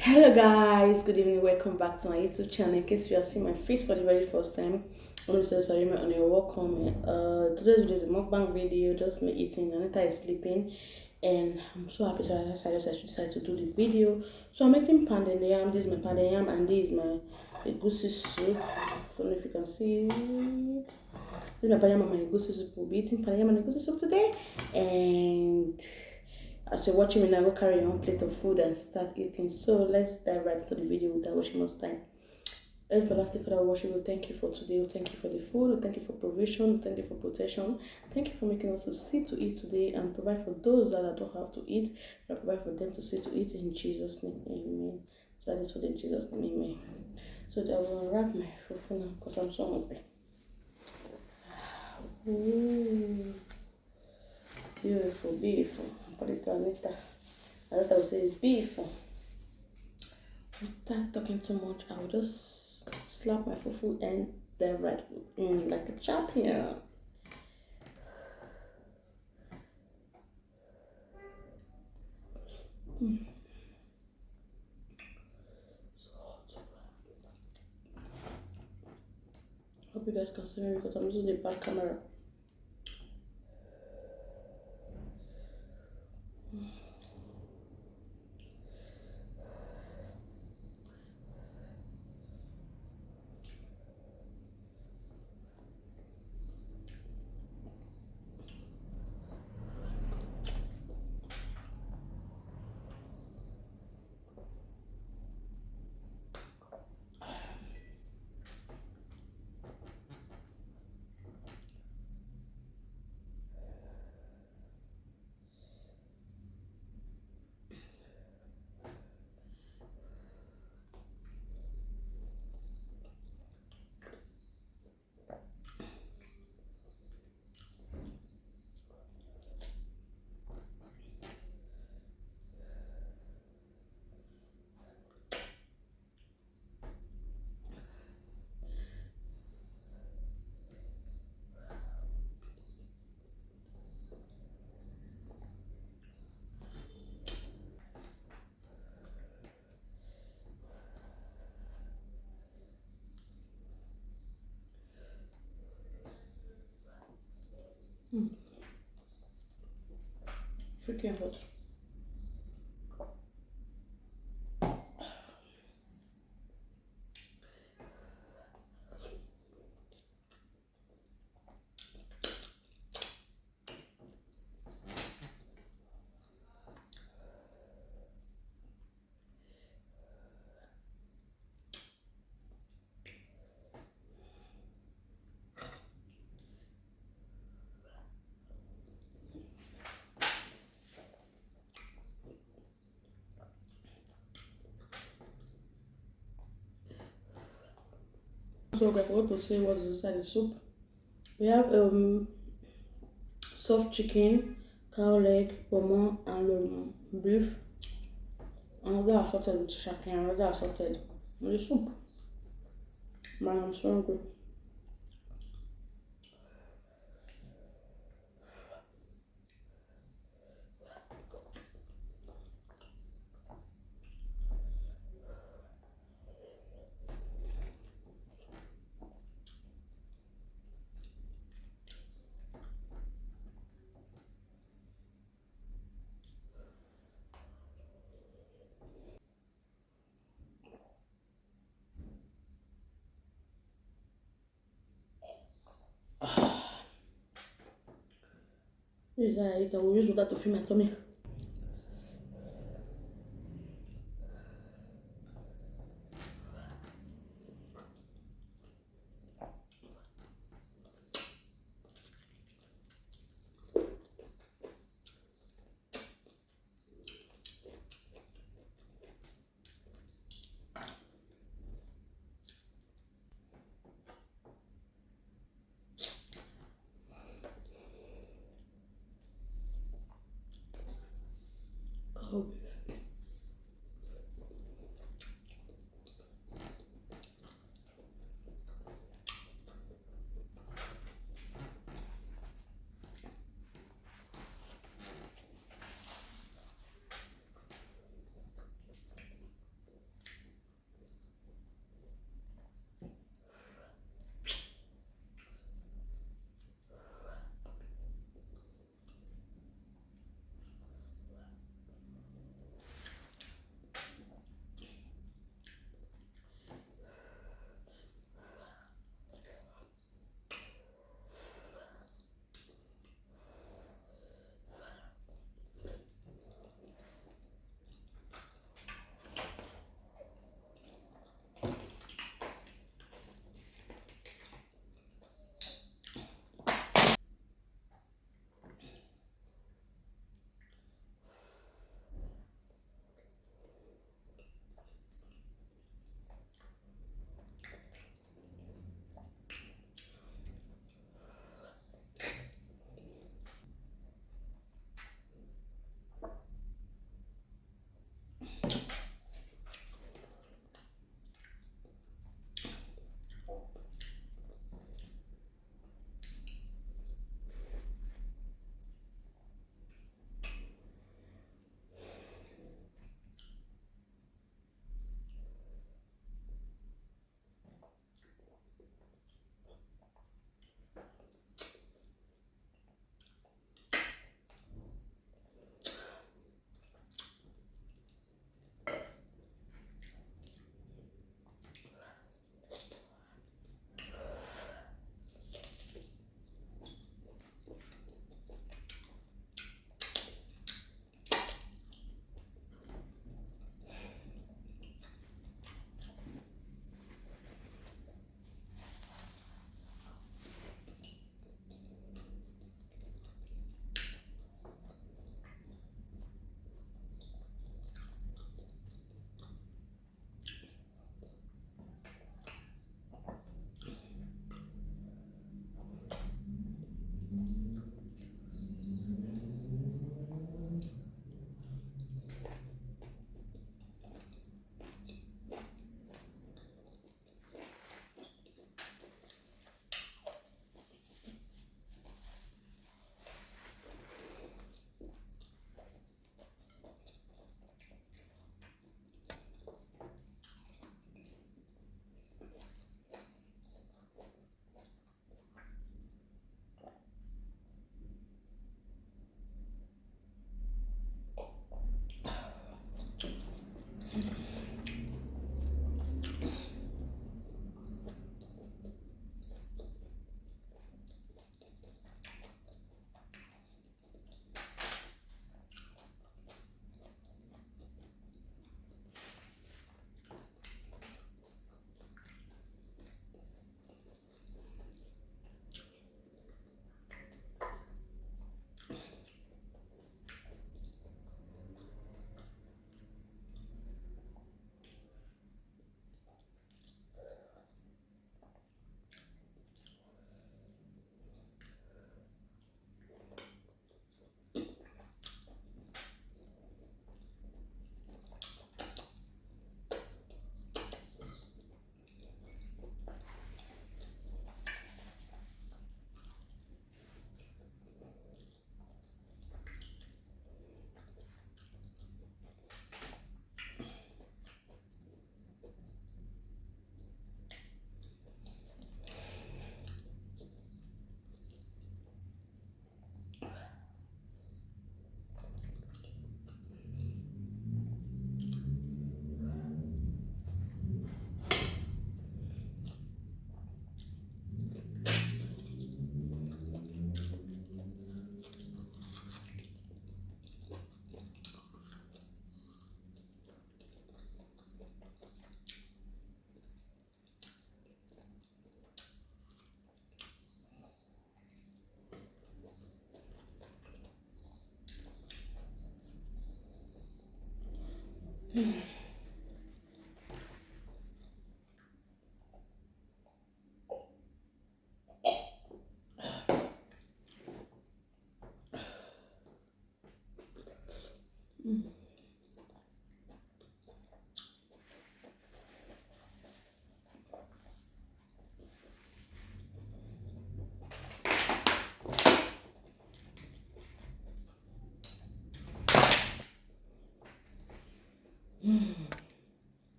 Hello guys, good evening, welcome back to my YouTube channel. In case you are seeing my face for the very first time, I'm so sorry, and you're welcome. Today's video is a mukbang video, just me eating. Anita is sleeping, and I'm so happy that I decided to do the video. So I'm eating pounded yam. This is my pounded yam, and this is my egusi soup. I don't know if you can see it. This is my pounded yam and my egusi soup. We'll be eating pounded yam and egusi soup today, and as you're watching me now, go carry your own plate of food and start eating. So let's dive right into the video without wasting much time. Everlasting Father, worship you. Thank you for today. Thank you for the food. Thank you for provision. Thank you for protection. Thank you for making us to see to eat today and provide for those that don't have to eat. And provide for them to see to eat in Jesus' name. Amen. So that is for in Jesus' name. Amen. So I will unwrap my fufu now because I'm so hungry. Ooh, beautiful, beautiful. Put it on it. I thought I would say it's beautiful. Without talking too much, I will just slap my fufu and then right in like a champion. So hot. Hope you guys can see me because I'm using the back camera. Freaking hot. So I forgot to say what's inside the soup. We have soft chicken, cow leg, pomo, and beef. Another assorted with shaki, another assorted with the soup. Man, I'm so hungry. This is how I eat. I will use water to fill my tummy. Cow beef.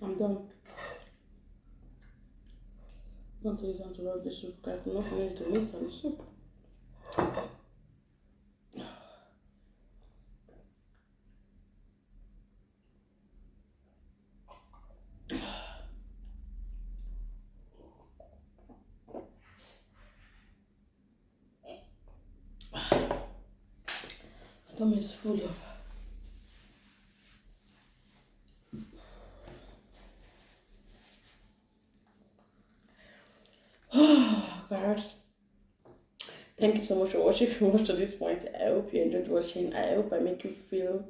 I'm done. Not to use time to rub the soup. I could not finish the meat and the soup. My tummy is full of. Guys, thank you so much for watching. If you watched to this point, I hope you enjoyed watching. I hope I make you feel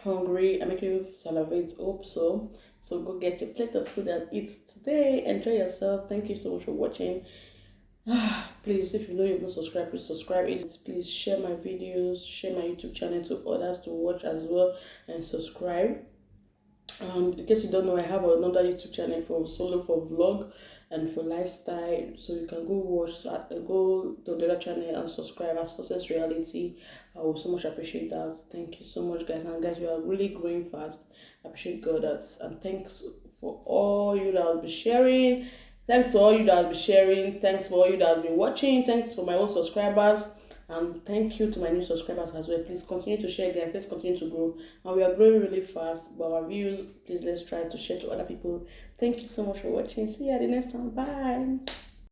hungry. I make you salivate. Hope so. So go get your plate of food and eat today. Enjoy yourself. Thank you so much for watching. Please, if you know you've not subscribed, please subscribe. Please share my videos, share my YouTube channel to others to watch as well, and subscribe. In case you don't know, I have another YouTube channel for vlog and for lifestyle, so you can go watch, go to the other channel and subscribe as Success Reality. I will so much appreciate that. Thank you so much, guys. And guys, you are really growing fast. I appreciate God that, and thanks for all you that will be sharing. Thanks for all you that will be sharing. Thanks for all you that will be watching. Thanks for my old subscribers. And thank you to my new subscribers as well. Please continue to share, guys. Let's continue to grow. And we are growing really fast. But our views, please let's try to share to other people. Thank you so much for watching. See you at the next one. Bye.